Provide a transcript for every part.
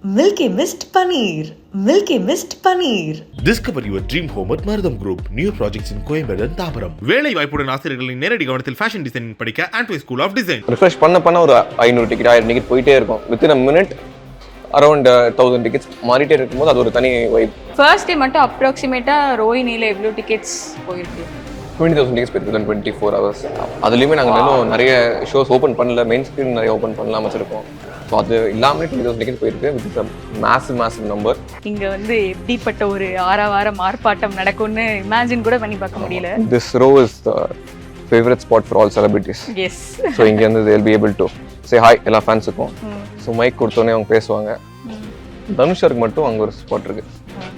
Milky Mist Paneer. Milky Mist Paneer. Discover your dream home at Marutham Group. New projects in Coimbatore and Thabaram. வேலை வாய்ப்புடன் ஆசிரியர்களின் நேரடி கவனத்தில் fashion designing படிக்க ஆண்ட்வே school of design. Refresh பண்ண ஒரு 500 ticket 1000 ticket போயிட்டே இருக்கும். Within a minute around 1000 tickets மாறிட்டே இருக்கும்போது அது ஒரு தனி வைப். ஃபர்ஸ்ட் டே மட்டும் அப்ராக்சிமேட்டா ரோஹினில எவ்வளோ டிக்கெட்ஸ் போயிருக்கு? 20,000 டிக்கெட்ஸ் போயிருக்கு within 24 hours. அதுலேயுமே நாங்கள் இன்னும் நிறைய ஷோஸ் ஓப்பன் பண்ணல, மெயின் ஸ்க்ரீன் நிறைய ஓப்பன் பண்ணலாம வச்சிருக்கோம். ஸோ அது இல்லாமலே 20,000 டிக்கெட் போயிருக்கு வித் மேசிவ் நம்பர். இங்கே வந்து எப்படிப்பட்ட ஒரு ஆரவாரம் ஆர்ப்பாட்டம் நடக்கும்னு இமேஜின் கூட பண்ணி பார்க்க முடியல. This row is the favourite spot for all celebrities. Yes. So இங்கேருந்து they'll be able to say hi எல்லா ஃபேன்ஸுக்கும். ஸோ மைக் கொடுத்தோன்னே அவங்க பேசுவாங்க. தனுஷருக்கு மட்டும் அங்கே ஒரு ஸ்பாட் இருக்கு.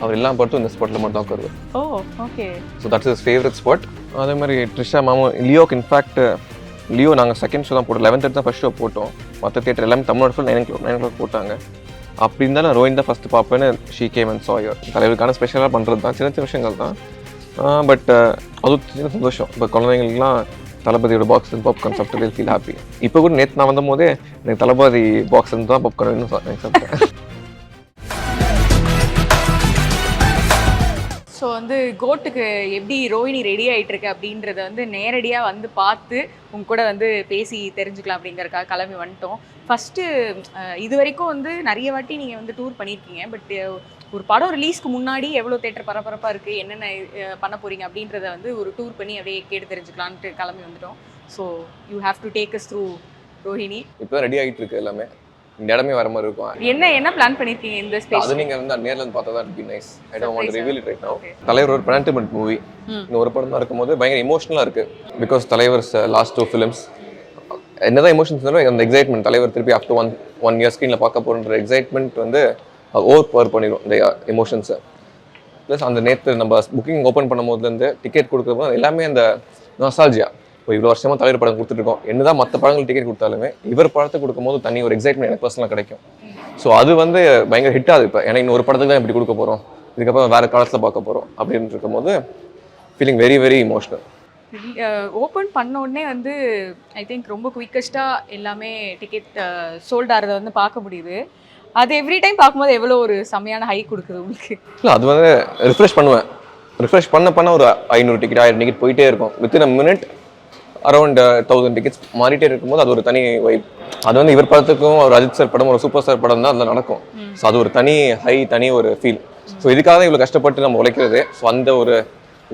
அவர் எல்லாம் பார்த்தும் இந்த ஸ்பாட்டில் மட்டும் தான் உட்காருவார். Oh okay. So that's is favourite spot. அதே மாதிரி ட்ரிஷா மாமா லியோக்கு இன்ஃபேக்ட் லியோ நாங்கள் செகண்ட் ஷோ தான் போட்டோம். 11:30 தான் ஃபர்ஸ்ட் ஷோ போட்டோம். மற்ற தேட்டர் எல்லாமே தமிழோட ஃபுல் 9 o'clock போட்டாங்க. அப்படி இருந்தாலும் நான் ரோஹின் தான் ஃபஸ்ட்டு பார்ப்பேன்னு she came and saw your. தலைவருக்கான ஸ்பெஷலாக பண்ணுறது தான் சின்ன விஷயங்கள் தான். பட் அது சின்ன சந்தோஷம். இப்போ குழந்தைங்களுக்குலாம் தளபதியோட பாக்ஸ் அண்ட் பாப்கார்ன் சாப்பிட்டு ஃபீல் ஹாப்பி. இப்போ கூட நேற்று நான் வந்த போதே எனக்கு தளபதி பாக்ஸ் தான் பாப்கார்ன் வேணும் சாப்பிட்டேன். ஸோ வந்து கோட்டுக்கு எப்படி ரோஹினி ரெடி ஆகிட்டு இருக்கு அப்படின்றத வந்து நேரடியாக வந்து பார்த்து உங்க கூட வந்து பேசி தெரிஞ்சுக்கலாம் அப்படிங்கிறக்காக கிளம்பி வந்துட்டோம். ஃபஸ்ட்டு இது வரைக்கும் வந்து நிறைய வாட்டி நீங்கள் வந்து டூர் பண்ணியிருக்கீங்க. பட் ஒரு படம் ரிலீஸ்க்கு முன்னாடி எவ்வளோ தேட்டர் பரபரப்பாக இருக்குது, என்னென்ன பண்ண போகிறீங்க அப்படின்றத வந்து ஒரு டூர் பண்ணி அப்படியே கேட்டு தெரிஞ்சுக்கலான்ட்டு கிளம்பி வந்துட்டோம். So you have to take as through Rohini. இப்போ ரெடி ஆகிட்டு இருக்கு எல்லாமே. இந்த இடமே வர மாதிரி இருக்கும். என்ன பிளான் பண்ணிருக்கீங்க இந்த ஸ்பேஸ்? அது நீங்க வந்து நேர்ல இருந்து பார்த்தா தான் be nice. I don't want to reveal it right now. தலைவர் ஒரு penultimate மூவி. இந்த ஒரு படம் தான் இருக்கும்போது பயங்கர எமோஷனலா இருக்கு. பிகாஸ் தலைவர்ஸ் லாஸ்ட் 2 ஃபிலிம்ஸ் என்னதான் எமோஷன்ஸ் இருந்தாலும் அந்த எக்ஸைட்மெண்ட் தலைவர் திருப்பி ஆஃப்டர் ஒன் இயர் ஸ்க்ரீனில் பார்க்க போகிற எக்ஸைட்மெண்ட் வந்து ஓவர் பவர் பண்ணிடும் இந்த எமோஷன்ஸை. ப்ளஸ் அந்த நேற்று நம்ம புக்கிங் ஓப்பன் பண்ணும் போதுலேருந்து டிக்கெட் கொடுக்குறப்போ எல்லாமே அந்த நாஸ்டால்ஜியா. இப்போ இவ்வளோ வருஷமாக தலைவர் படம் கொடுத்துட்ருக்கோம். என்னதான் மற்ற படங்கள் டிக்கெட் கொடுத்தாலுமே இவர் படத்தை கொடுக்கும்போது தனி ஒரு எக்ஸைட்மெண்ட் எனக்கு பர்சனலாக கிடைக்கும். ஸோ அது வந்து பயங்கர ஹிட் ஆகுது. இப்போ ஏன்னா இன்னொரு படத்துக்கு தான் இப்படி கொடுக்க போகிறோம், இதுக்கப்புறம் வேறு காலத்தில் பார்க்க போகிறோம் அப்படின்னு இருக்கும்போது feeling very very emotional. Open பண்ண உடனே வந்து ஐ திங்க் ரொம்ப குயிக்கஸ்ட்டாக எல்லாமே டிக்கெட் சோல்ட் ஆகிறத வந்து பார்க்க முடியுது. அது எவ்ரி டைம் பார்க்கும்போது எவ்வளோ ஒரு செம்மையான ஹை கொடுக்குது உங்களுக்கு? இல்லை அது வந்து ரிஃப்ரெஷ் பண்ணுவேன். ரிஃப்ரெஷ் பண்ண ஒரு 500 டிக்கெட் 1000 டிக்கெட் போயிட்டே இருக்கும். Within a minute around 1000 tickets மாறிட்டே இருக்கும்போது அது ஒரு தனி வைப். அது வந்து இவர் படத்துக்கும் ஒரு அஜித் சார் படம் ஒரு சூப்பர் ஸ்டார் படம் தான் அதில் நடக்கும். ஸோ அது ஒரு தனி ஹை, தனி ஒரு ஃபீல். ஸோ இதுக்காக தான் இவ்வளோ கஷ்டப்பட்டு நம்ம உழைக்கிறது. ஸோ அந்த ஒரு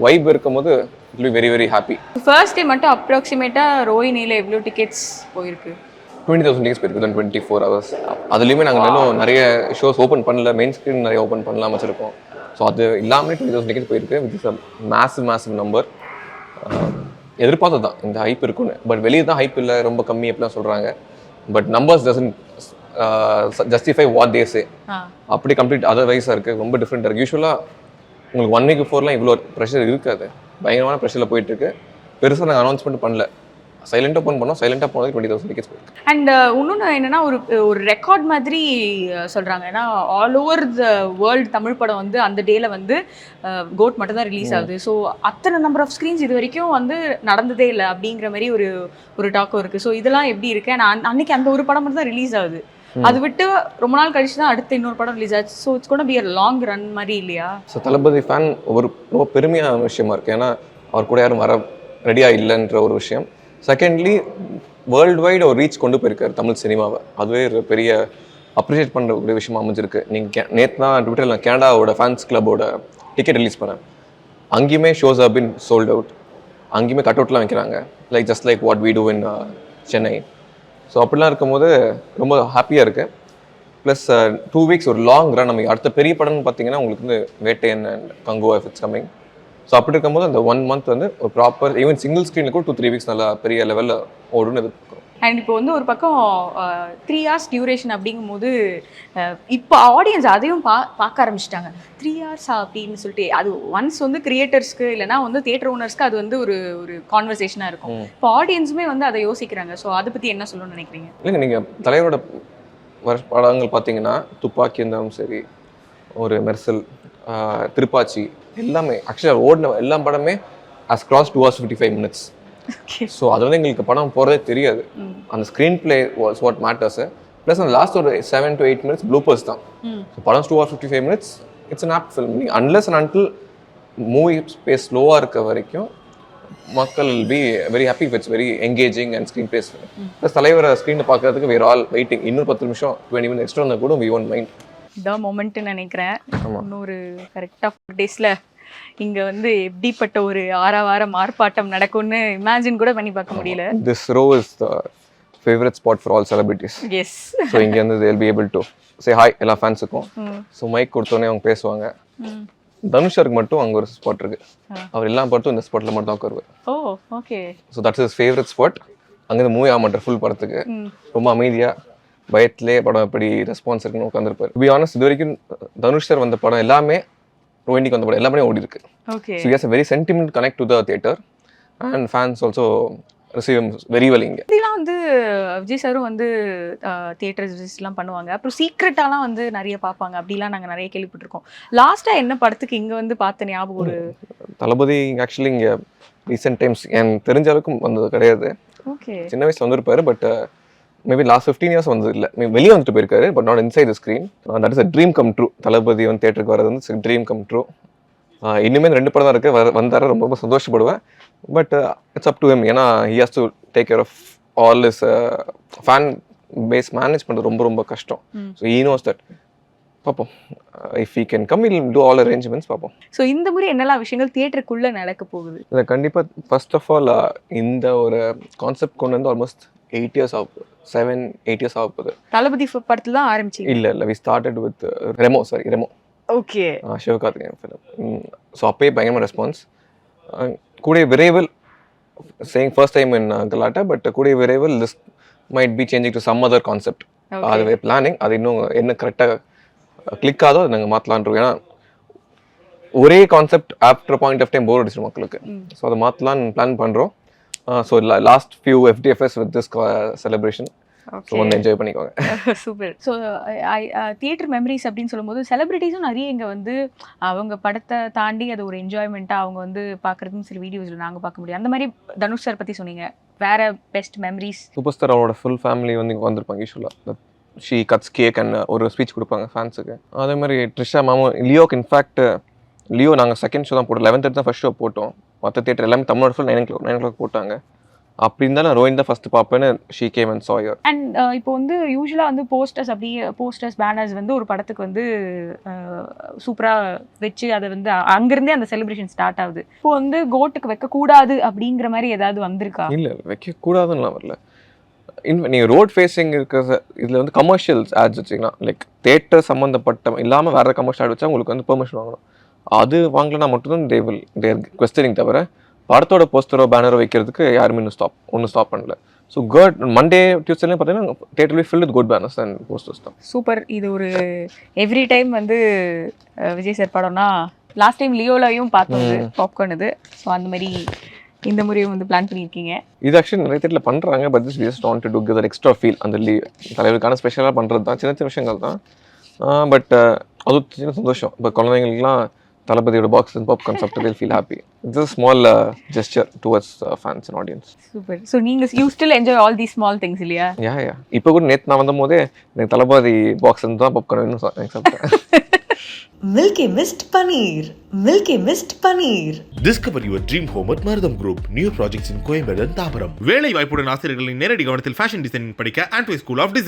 வைப் இருக்கும்போது it be very very happy. First day மட்டும் அப்ராக்சிமேட்டாக ரோஹினியில் எவ்வளோ டிக்கெட்ஸ் போயிருக்கு? 20,000 டிக்கெட்ஸ் போயிருக்கு within 24 hours. அதுலேயுமே நாங்கள் இன்னும் நிறைய ஷோஸ் ஓப்பன் பண்ணல, மெயின் ஸ்க்ரீன் நிறைய ஓப்பன் பண்ணலாம வச்சுருக்கோம். ஸோ அது இல்லாமலே 20,000 டிக்கெட்ஸ் போயிருக்கு வித் மேசிவ் நம்பர். எதிர்பார்த்தது தான் இந்த ஹைப் இருக்குன்னு. பட் வெளியே தான் ஹைப் இல்லை, ரொம்ப கம்மி அப்படிலாம் சொல்கிறாங்க. But numbers doesn't justify what they say. அப்படி கம்ப்ளீட் அதர்வைஸாக இருக்குது, ரொம்ப டிஃப்ரெண்ட்டாக இருக்குது. யூஸ்வலாக உங்களுக்கு 1 week பிஃபோர்லாம் இவ்வளோ ப்ரெஷர் இருக்காது. பயங்கரமான ப்ரெஷரில் போயிட்டுருக்கு. பெருசாக நாங்கள் அனௌன்ஸ்மெண்ட் பண்ணல, சைலண்டாக ஓப்பன் பண்ணோம். சைலண்டாக போனது 20,000 டிக்கெட்ஸ் போயிருக்கு. அண்ட் இன்னொன்று என்னென்னா ஒரு ரெக்கார்ட் மாதிரி சொல்கிறாங்க. ஏன்னா all over the world Tamil படம் வந்து அந்த டேல வந்து கோட் மட்டும் தான் ரிலீஸ் ஆகுது. ஸோ அத்தனை நம்பர் ஆஃப் ஸ்க்ரீன்ஸ் இது வரைக்கும் வந்து நடந்ததே இல்லை அப்படிங்கிற மாதிரி ஒரு டாக்கும் இருக்குது. ஸோ இதெல்லாம் எப்படி இருக்கு? நான் அன்னைக்கு அந்த ஒரு படம் மட்டும் தான் ரிலீஸ் ஆகுது. அது விட்டு ரொம்ப நாள் கழிச்சு தான் அடுத்த இன்னொரு படம் ரிலீஸ் ஆச்சு. So it's gonna be a long run மாதிரி இல்லையா? ஸோ தளபதி ஃபேன் ஒரு ரொம்ப பெருமையான விஷயமா இருக்குது. ஏன்னா அவர் கூட யாரும் வர ரெடியாக இல்லைன்ற ஒரு விஷயம். செகண்ட்லி வேர்ல்டு வைடு ஒரு ரீச் கொண்டு போயிருக்காரு தமிழ் சினிமாவை. அதுவே ஒரு பெரிய அப்ரிஷியேட் பண்ணுற விஷயமா அமைஞ்சிருக்கு. நீங்கள் நேற்று தான் ட்விட்டரில் நான் கனடாவோட ஃபேன்ஸ் கிளப்போட டிக்கெட் ரிலீஸ் பண்ணேன். அங்கேயுமே shows have been sold out. அங்கேயுமே கட் அவுட்லாம் வைக்கிறாங்க, just like what we do in Chennai. So அப்படிலாம் இருக்கும்போது ரொம்ப ஹாப்பியாக இருக்குது. ப்ளஸ் 2 weeks ஒரு லாங் ரன். நம்ம அடுத்த பெரிய படம்னு பார்த்தீங்கன்னா உங்களுக்கு வந்து Vettaiyan and Kanguva if it's coming. So அப்படி இருக்கும்போது அந்த 1 month வந்து ஒரு ப்ராப்பர் ஈவன் சிங்கிள் ஸ்க்ரீனுக்கு கூட 2-3 weeks நல்லா பெரிய லெவலில் ஓடுன்னு எதிர்பார்க்குறோம். அண்ட் இப்போ வந்து ஒரு பக்கம் 3 hours டியூரேஷன் அப்படிங்கும்போது இப்போ ஆடியன்ஸ் அதையும் பார்க்க ஆரம்பிச்சிட்டாங்க. 3 hours அப்படின்னு சொல்லிட்டு அது ஒன்ஸ் வந்து கிரியேட்டர்ஸ்க்கு இல்லைனா வந்து தியேட்டர் ஓனர்ஸ்க்கு அது வந்து ஒரு கான்வர்சேஷனாக இருக்கும். இப்போ ஆடியன்ஸுமே வந்து அதை யோசிக்கிறாங்க. ஸோ அதை பற்றி என்ன சொல்லணும்னு நினைக்கிறீங்க? இல்லைங்க, நீங்கள் தலைவரோட படங்கள் பார்த்தீங்கன்னா துப்பாக்கி இருந்தாலும் சரி, ஒரு மெர்சல், திருப்பாச்சி எல்லாமே ஆக்சுவலாக ஓடின எல்லா படமே has crossed 2 hours 55 minutes. So அது வந்து எங்களுக்கு படம் போகிறதே தெரியாது. அந்த screen play was what matters. Plus அந்த லாஸ்ட் ஒரு 7 to 8 minutes ப்ளூப்பர்ஸ் தான். ஸோ படம் 2 hours 55 minutes, it's an apt film. Unless and until movie space ஸ்லோவாக இருக்க வரைக்கும் மக்கள் will be very happy if it's very engaging and screen place. Plus தலைவரை ஸ்க்ரீனை பார்க்கறதுக்கு வேர் ஆல் வெயிட்டிங். இன்னும் 10 நிமிஷம் 20 minutes எக்ஸ்ட்ரா இருந்தால் கூட வி ஒன்ட் மைண்ட். இதான் மொமெண்ட்னு நினைக்கிறேன். இன்னொரு கரெக்டாக 4 daysல இங்கே வந்து எப்படிப்பட்ட ஒரு ஆரவாரம் ஆர்ப்பாட்டம் நடக்கும்னு இமேஜின் கூட பண்ணி பார்க்க முடியல. This row is the favourite spot for all celebrities. Yes. So இங்கேருந்து they'll be able to say hi எல்லா ஃபேன்ஸுக்கும். ஸோ மைக் கொடுத்தோன்னே அவங்க பேசுவாங்க. தனுஷருக்கு மட்டும் அங்கே ஒரு ஸ்பாட் இருக்கு. அவர் எல்லாம் படத்தும் இந்த ஸ்பாட்டில் மட்டும் தான் உட்காருவார். Oh okay. So that's is favourite spot. அங்கேருந்து மூவி ஆக மாட்டார் ஃபுல் படத்துக்கு. ரொம்ப அமைதியாக பயத்திலே படம் எப்படி ரெஸ்பான்ஸ் இருக்குன்னு உட்காந்துருப்பார். டு பி ஆனஸ்ட் இது வரைக்கும் தனுஷ் சார் வந்த படம் எல்லாமே, ரோஹினிக்கு வந்த படம் எல்லாமே ஓடி இருக்கு. Okay. So has a very sentiment connect to the theatre and fans also receive him very well இங்கே. இதெல்லாம் வந்து விஜய் சாரும் வந்து தியேட்டர்ஸ் விசிட்லாம் பண்ணுவாங்க. அப்புறம் சீக்ரெட்டாலாம் வந்து நிறைய பார்ப்பாங்க. அப்படிலாம் நாங்கள் நிறைய கேள்விப்பட்டிருக்கோம். லாஸ்ட்டாக என்ன படத்துக்கு இங்கே வந்து பார்த்த ஞாபகம் ஒரு தளபதி ஆக்சுவலி இங்கே ரீசெண்ட் டைம்ஸ் எனக்கு தெரிஞ்ச அளவுக்கு வந்தது கிடையாது. ஓகே. சின்ன வயசில் வந்திருப்பாரு. பட் மேபி லாஸ்ட் 15 years வந்தது இல்லை. வெளியே வந்துட்டு போயிருக்காரு. But not inside the screen. That is a dream come true. Thalapathy வந்து தேட்டருக்கு வர்றது வந்து ட்ரீம் கம் ட்ரூ. இன்னுமே 2 படம் தான் இருக்குது. வந்தார ரொம்ப ரொம்ப சந்தோஷப்படுவேன். But it's up to him. ஏன்னா he has to take care of all his fan base. Manage பண்ணுறது ரொம்ப ரொம்ப கஷ்டம். So he knows that. பார்ப்போம். If he can come will do all arrangements. பார்ப்போம். ஸோ இந்த முறை என்னெல்லாம் விஷயங்கள் தியேட்டருக்குள்ளே நடக்க போகுது? இதை கண்டிப்பாக ஃபர்ஸ்ட் ஆஃப் ஆல் இந்த ஒரு கான்செப்ட் கொண்டு வந்து ஆல்மோஸ்ட் 8 years ஆகும். 7-8 years ஆக போகுது. தளபதி படத்தில் தான் ஆரம்பிச்சிங்க? இல்லை we started with Remo. Okay. Sivakarthikeyan film. So அப்பயே பயங்கரமாக ரெஸ்பான்ஸ். கூடிய விரைவில் சேயிங் ஃபர்ஸ்ட் டைம் இன் கலாட்டா. பட் கூடிய விரைவில் this might be changing to some other concept. அது பிளானிங். அது இன்னும் என்ன கரெக்டாக கிளிக் ஆதோ அது நாங்கள் மாற்றலான். ஏன்னா ஒரே concept after point of time bore அடிச்சிடும் மக்களுக்கு. ஸோ அதை மாற்றலான்னு பிளான் பண்ணுறோம். So last few FDFS with this celebration. So வந்து என்ஜாய் பண்ணிக்கோங்க. சூப்பர். ஸோ தியேட்டர் மெமரிஸ் அப்படின்னு சொல்லும்போது செலிபிரிட்டிஸும் நிறைய இங்கே வந்து அவங்க படத்தை தாண்டி அது ஒரு என்ஜாய்மெண்ட்டாக அவங்க வந்து பார்க்குறதும் சில வீடியோஸில் நாங்கள் பார்க்க முடியும். அந்த மாதிரி தனுஷ் சார் பற்றி சொன்னீங்க. வேற பெஸ்ட் மெமரிஸ்? சூப்பர் ஸ்டார் அவரோட ஃபுல் ஃபேமிலி வந்து இங்கே வந்திருப்பாங்க. யூஸ்வலாக ஷீ கட்ஸ் கேக் அண்ட் ஒரு ஸ்பீச் கொடுப்பாங்க ஃபேன்ஸுக்கு. அதே மாதிரி ட்ரிஷா மாமும் லியோக்கு. இன்ஃபேக்ட் லியோ நாங்கள் செகண்ட் ஷோ தான் போட்டோம். 11th தான் ஃபர்ஸ்ட் ஷோ போட்டோம். மற்ற தியேட்டர் எல்லாமே தமிழ்நாடு ஃபுல் 9 o'clock போட்டாங்க. அப்படி இருந்தாலும் ரோஹின் தான் ஃபர்ஸ்ட் பார்ப்பேன்னு she came and saw her. And இப்போ வந்து யூஸ்வலாக வந்து போஸ்டர்ஸ் பேனர்ஸ் வந்து ஒரு படத்துக்கு வந்து சூப்பராக வச்சு அதை வந்து அங்கேருந்தே அந்த செலிப்ரேஷன் ஸ்டார்ட் ஆகுது. இப்போ வந்து கோட்டுக்கு வைக்கக்கூடாது அப்படிங்கிற மாதிரி ஏதாவது வந்திருக்கா? இல்லை வைக்கக்கூடாதுன்னு வரல. நீங்கள் ரோட் ஃபேஸிங் இருக்கிற இதில் வந்து கமர்ஷியல்ஸ் ஆட்ஸ் வச்சிங்கன்னா லைக் தேட்டர் சம்மந்தப்பட்ட இல்லாமல் வேறு கமர்ஷியல் ஆட் வச்சா உங்களுக்கு வந்து பெர்மிஷன் வாங்கணும். அது வாங்கலைன்னா மட்டும்தான் தேர் கொஸ்டனிங். தவிர படத்தோட போஸ்டரோ பேனரோ வைக்கிறதுக்கு யாருமே ஒன்றும் ஸ்டாப் பண்ணல. ஸோ மண்டே டியூஸ்டேலையும் பார்த்தீங்கன்னா தியேட்டர்லேயே fill with good banners and posters தான். சூப்பர். இது ஒரு எவ்ரி டைம் வந்து விஜய் சார் படம்னா லாஸ்ட் டைம் லியோலையும் பார்த்தோம் பாப்கார்ன் இது. ஸோ அந்த மாதிரி இந்த முறையும் வந்து பிளான் பண்ணியிருக்கீங்க. இது ஆக்சுவலி நிறைய தேட்டரில் பண்ணுறாங்க. But this just want to give that extra feel. அந்த தலைவருக்கான ஸ்பெஷலாக பண்ணுறது தான். சின்ன விஷயங்கள் தான். பட் அது சின்ன சந்தோஷம். இப்போ குழந்தைங்களுக்குலாம் தளபதியோட பாக்ஸ் அண்ட் பாப்கார்ன் சாப்பிட்டு they'll feel happy. It's a small gesture towards fans and audience. Super. So you still enjoy all these small things இல்லையா? Yeah. இப்போ கூட நேத்து நான் வந்தபோதே எனக்கு தளபதி பாக்ஸ் அண்ட் தான் பாப்கார்ன் சாப்பிட்டேன். Milky Mist Paneer. Discover your dream home at Mardam Group. New projects in Coimbatore and Thabaram. வேலை வாய்ப்புடன் ஆசிரியர்களின் நேரடி கவனத்தில் ஃபேஷன் டிசைனிங் படிக்க Antway School of Design.